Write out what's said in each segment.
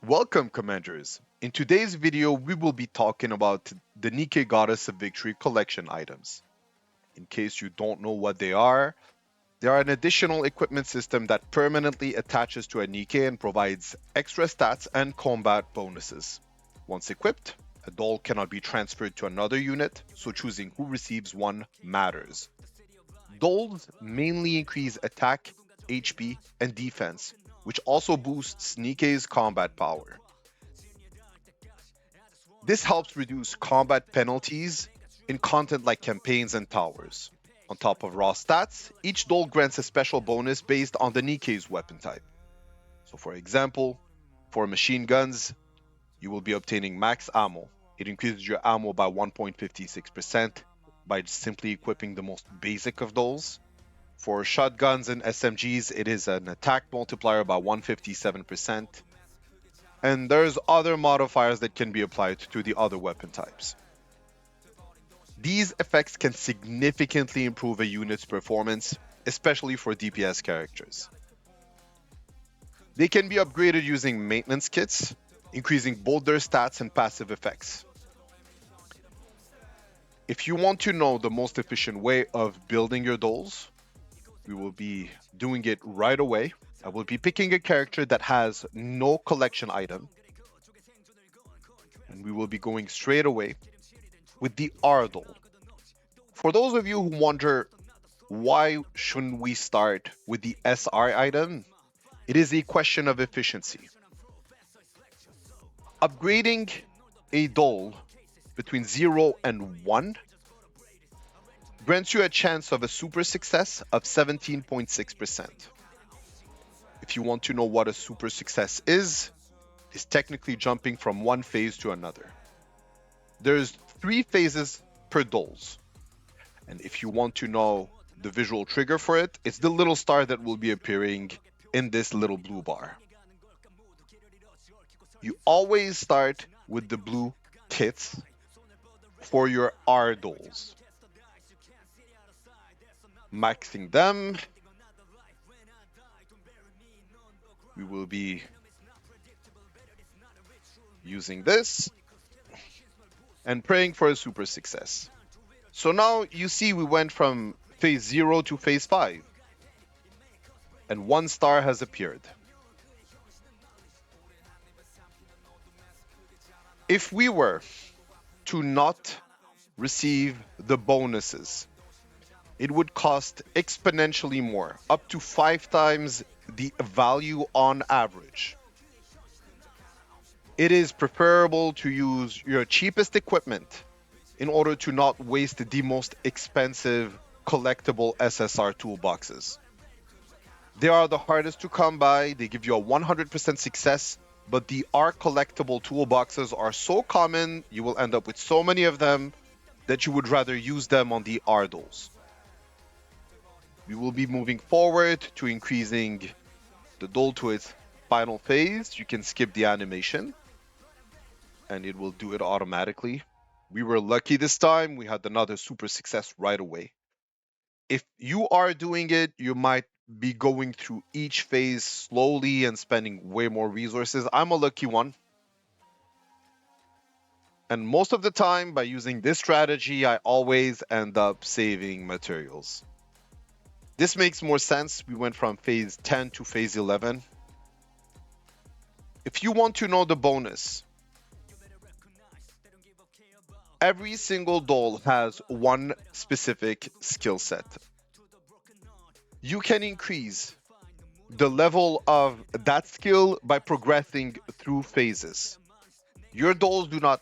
Welcome, Commanders! In today's video, we will be talking about the NIKKE Goddess of Victory collection items. In case you don't know what they are an additional equipment system that permanently attaches to a NIKKE and provides extra stats and combat bonuses. Once equipped, a doll cannot be transferred to another unit, so choosing who receives one matters. Dolls mainly increase attack, HP, and defense, which also boosts NIKKE's combat power. This helps reduce combat penalties in content like campaigns and towers. On top of raw stats, each doll grants a special bonus based on the Nikke's weapon type. So for example, for machine guns, you will be obtaining max ammo. It increases your ammo by 1.56% by simply equipping the most basic of dolls. For shotguns and SMGs, it is an attack multiplier by 157%. And there's other modifiers that can be applied to the other weapon types. These effects can significantly improve a unit's performance, especially for DPS characters. They can be upgraded using maintenance kits, increasing both their stats and passive effects. If you want to know the most efficient way of building your dolls, we will be doing it right away. I will be picking a character that has no collection item, and we will be going straight away with the R doll. For those of you who wonder why shouldn't we start with the SR item, it is a question of efficiency. Upgrading a doll between 0 and 1 grants you a chance of a super success of 17.6%. If you want to know what a super success is, it's technically jumping from one phase to another. There's 3 phases per dolls. And if you want to know the visual trigger for it, it's the little star that will be appearing in this little blue bar. You always start with the blue kits for your R dolls. Maxing them. We will be using this and praying for a super success. So now you see we went from phase 0 to phase 5. And 1 star has appeared. If we were to not receive the bonuses, it would cost exponentially more, up to 5 times the value on average. It is preferable to use your cheapest equipment in order to not waste the most expensive collectible SSR toolboxes. They are the hardest to come by, they give you a 100% success, but the R collectible toolboxes are so common, you will end up with so many of them that you would rather use them on the R dolls. We will be moving forward to increasing the doll to its final phase. You can skip the animation and it will do it automatically. We were lucky this time, we had another super success right away. If you are doing it, you might be going through each phase slowly and spending way more resources. I'm a lucky one. And most of the time, by using this strategy, I always end up saving materials. This makes more sense. We went from phase 10 to phase 11. If you want to know the bonus, every single doll has one specific skill set. You can increase the level of that skill by progressing through phases. Your dolls do not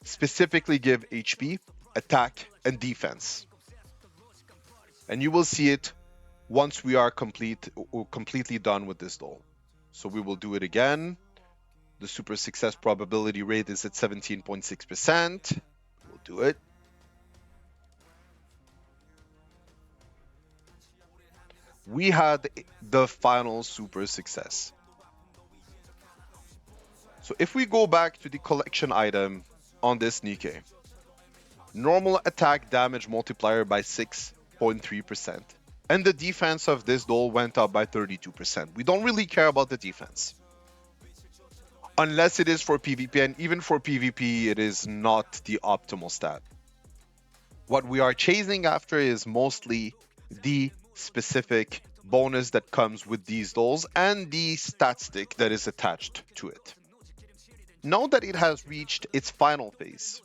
specifically give HP, attack, and defense. And you will see it once we are completely done with this doll. So we will do it again. The super success probability rate is at 17.6%. We'll do it. We had the final super success. So if we go back to the collection item on this Nikkei, normal attack damage multiplier by 6.3%. And the defense of this doll went up by 32%. We don't really care about the defense. unless it is for PvP, and even for PvP, it is not the optimal stat. What we are chasing after is mostly the specific bonus that comes with these dolls and the stat stick that is attached to it. Now that it has reached its final phase,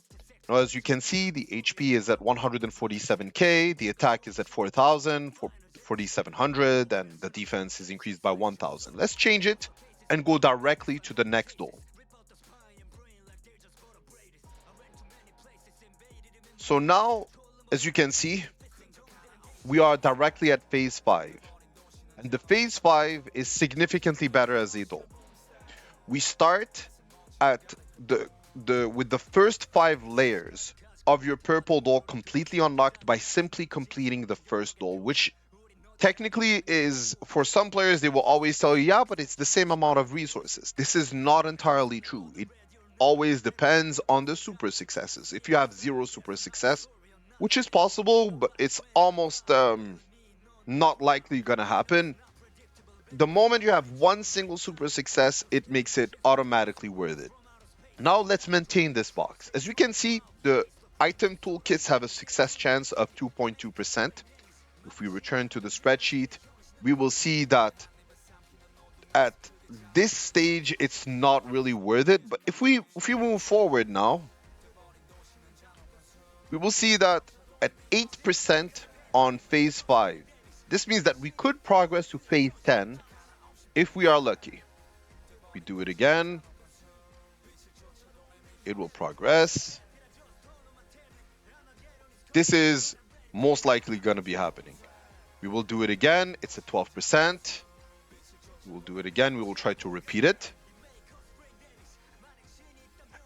now as you can see, the HP is at 147k, the attack is at 4000, 4700, and the defense is increased by 1000. Let's change it and go directly to the next doll. So now, as you can see, we are directly at phase 5. And the phase 5 is significantly better as a doll. We start at with the first 5 layers of your purple doll completely unlocked by simply completing the first doll, which technically is, for some players, they will always tell you, yeah, but it's the same amount of resources. This is not entirely true. It always depends on the super successes. If you have 0 super success, which is possible, but it's almost not likely gonna happen, the moment you have 1 single super success, it makes it automatically worth it. Now let's maintain this box. As you can see, the item toolkits have a success chance of 2.2%. If we return to the spreadsheet, we will see that at this stage, it's not really worth it. But if we move forward now, we will see that at 8% on phase 5, this means that we could progress to phase 10 if we are lucky. We do it again, it will progress. This is most likely going to be happening. We will do it again, it's at 12%. We will do it again, we will try to repeat it.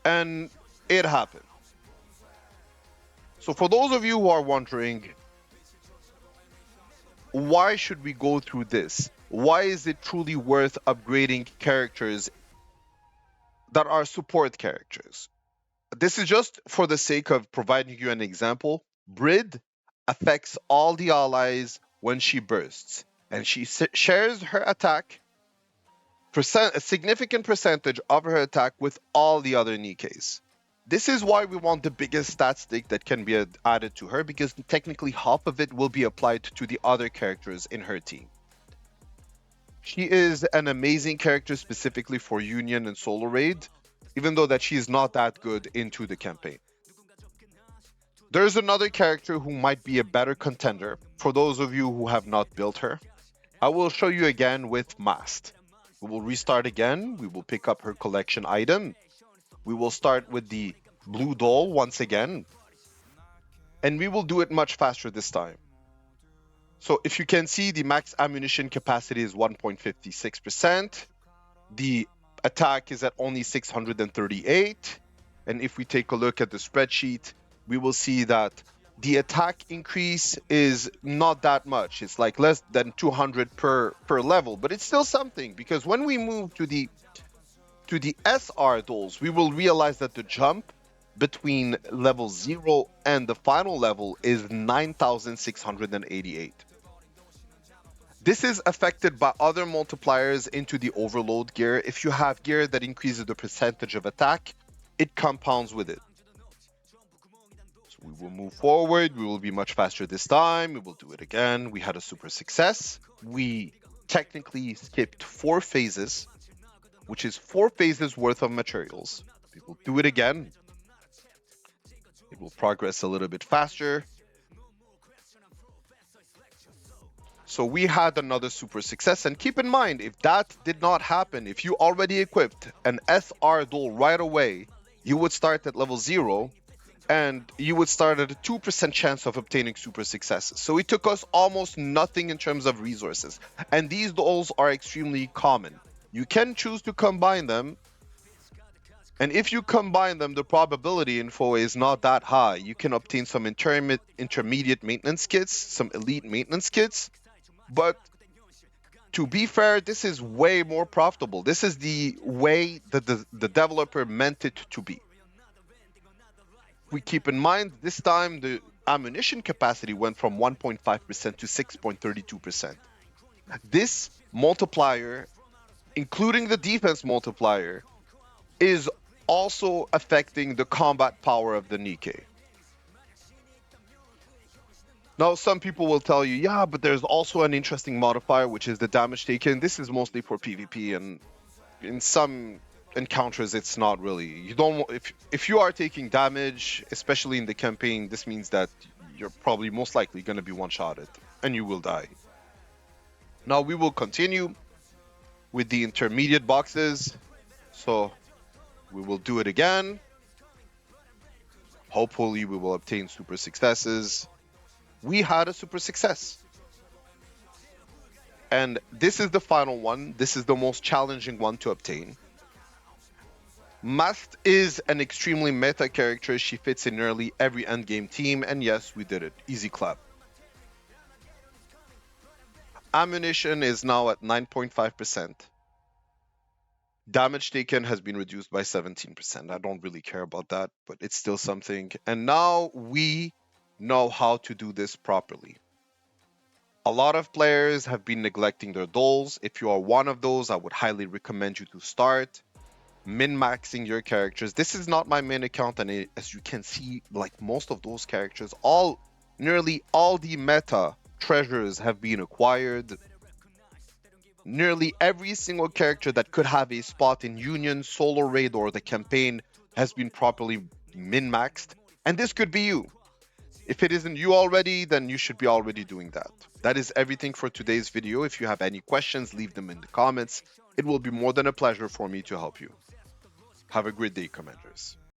And it happened. So for those of you who are wondering, why should we go through this? Why is it truly worth upgrading characters that are support characters? This is just for the sake of providing you an example. Brid affects all the allies when she bursts, and she shares her attack, a significant percentage of her attack with all the other Nikkes. This is why we want the biggest stat stick that can be added to her, because technically half of it will be applied to the other characters in her team. She is an amazing character specifically for Union and Solo Raid, even though that she is not that good into the campaign. There's another character who might be a better contender for those of you who have not built her. I will show you again with Mast. We will restart again. We will pick up her collection item. We will start with the blue doll once again. And we will do it much faster this time. So if you can see, the max ammunition capacity is 1.56%. The attack is at only 638. And if we take a look at the spreadsheet, we will see that the attack increase is not that much. It's like less than 200 per level, but it's still something, because when we move to the SR dolls, we will realize that the jump between level 0 and the final level is 9,688. This is affected by other multipliers into the overload gear. If you have gear that increases the percentage of attack, it compounds with it. So we will move forward. We will be much faster this time. We will do it again. We had a super success. We technically skipped 4 phases, which is 4 phases worth of materials. We will do it again. It will progress a little bit faster. So we had another super success, and keep in mind, if that did not happen, if you already equipped an SR doll right away, you would start at level 0, and you would start at a 2% chance of obtaining super successes. So it took us almost nothing in terms of resources, and these dolls are extremely common. You can choose to combine them, and if you combine them, the probability info is not that high. You can obtain some intermediate maintenance kits, some elite maintenance kits. But to be fair, this is way more profitable. This is the way that the developer meant it to be. We keep in mind, this time the ammunition capacity went from 1.5% to 6.32%. This multiplier, including the defense multiplier, is also affecting the combat power of the Nikke. Now, some people will tell you, yeah, but there's also an interesting modifier, which is the damage taken. This is mostly for PvP, and in some encounters, it's not really. You don't if you are taking damage, especially in the campaign, this means that you're probably most likely going to be one-shotted, and you will die. Now we will continue with the intermediate boxes. So we will do it again. Hopefully, we will obtain super successes. We had a super success. And this is the final one. This is the most challenging one to obtain. Mast is an extremely meta character. She fits in nearly every endgame team. And yes, we did it. Easy clap. Ammunition is now at 9.5%. Damage taken has been reduced by 17%. I don't really care about that, but it's still something. And now we know how to do this properly. A lot of players have been neglecting their dolls. If you are one of those, I would highly recommend you to start min-maxing your characters. This is not my main account, and as you can see, like most of those characters, nearly all the meta treasures have been acquired. Nearly every single character that could have a spot in Union, Solo Raid, or the campaign has been properly min-maxed. And this could be you. If it isn't you already, then you should be already doing that. That is everything for today's video. If you have any questions, leave them in the comments. It will be more than a pleasure for me to help you. Have a great day, Commanders.